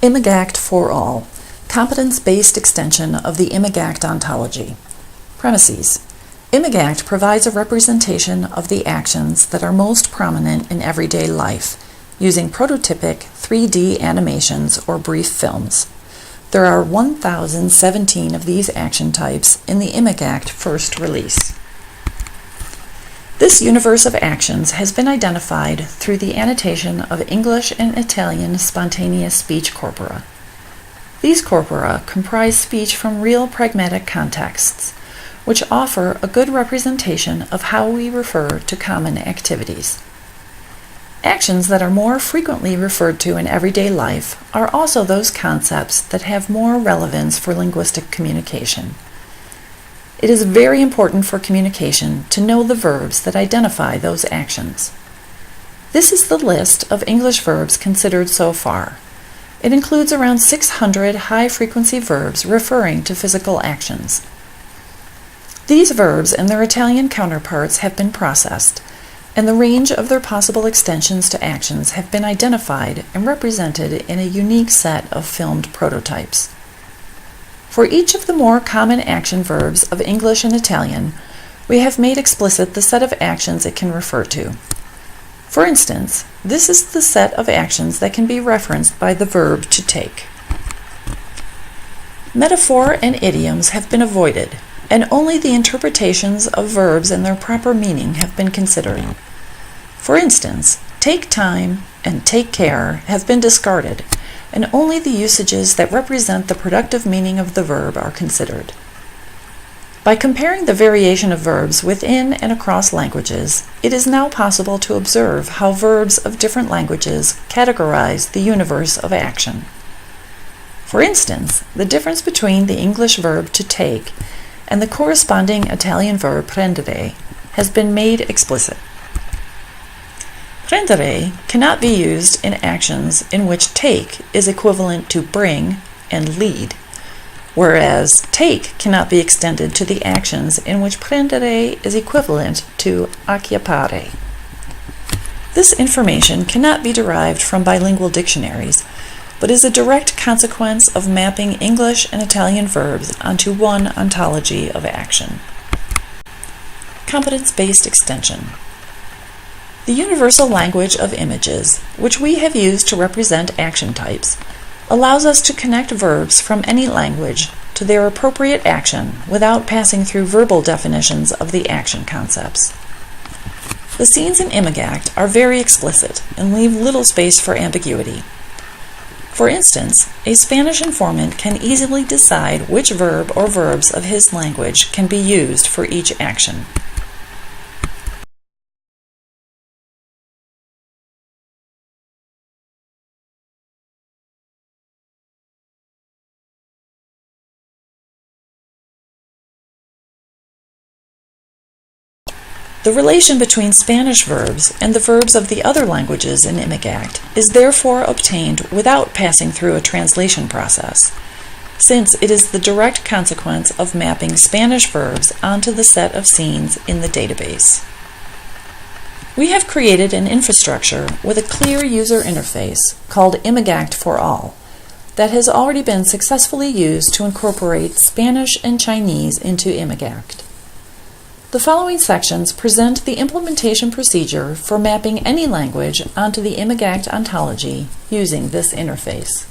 IMAGACT for All, competence-based extension of the IMAGACT ontology. Premises. IMAGACT provides a representation of the actions that are most prominent in everyday life, using prototypic 3D animations or brief films. There are 1,017 of these action types in the IMAGACT first release. This universe of actions has been identified through the annotation of English and Italian spontaneous speech corpora. These corpora comprise speech from real pragmatic contexts, which offer a good representation of how we refer to common activities. Actions that are more frequently referred to in everyday life are also those concepts that have more relevance for linguistic communication. It is very important for communication to know the verbs that identify those actions. This is the list of English verbs considered so far. It includes around 600 high-frequency verbs referring to physical actions. These verbs and their Italian counterparts have been processed, and the range of their possible extensions to actions have been identified and represented in a unique set of filmed prototypes. For each of the more common action verbs of English and Italian, we have made explicit the set of actions it can refer to. For instance, this is the set of actions that can be referenced by the verb to take. Metaphor and idioms have been avoided, and only the interpretations of verbs and their proper meaning have been considered. For instance, take time and take care have been discarded, and only the usages that represent the productive meaning of the verb are considered. By comparing the variation of verbs within and across languages, it is now possible to observe how verbs of different languages categorize the universe of action. For instance, the difference between the English verb to take and the corresponding Italian verb prendere has been made explicit. Prendere cannot be used in actions in which take is equivalent to bring and lead, whereas take cannot be extended to the actions in which prendere is equivalent to acchiappare. This information cannot be derived from bilingual dictionaries, but is a direct consequence of mapping English and Italian verbs onto one ontology of action. Competence-based extension. The universal language of images, which we have used to represent action types, allows us to connect verbs from any language to their appropriate action without passing through verbal definitions of the action concepts. The scenes in IMAGACT are very explicit and leave little space for ambiguity. For instance, a Spanish informant can easily decide which verb or verbs of his language can be used for each action. The relation between Spanish verbs and the verbs of the other languages in IMAGACT is therefore obtained without passing through a translation process, since it is the direct consequence of mapping Spanish verbs onto the set of scenes in the database. We have created an infrastructure with a clear user interface called IMAGACT for All that has already been successfully used to incorporate Spanish and Chinese into IMAGACT. The following sections present the implementation procedure for mapping any language onto the IMAGACT ontology using this interface.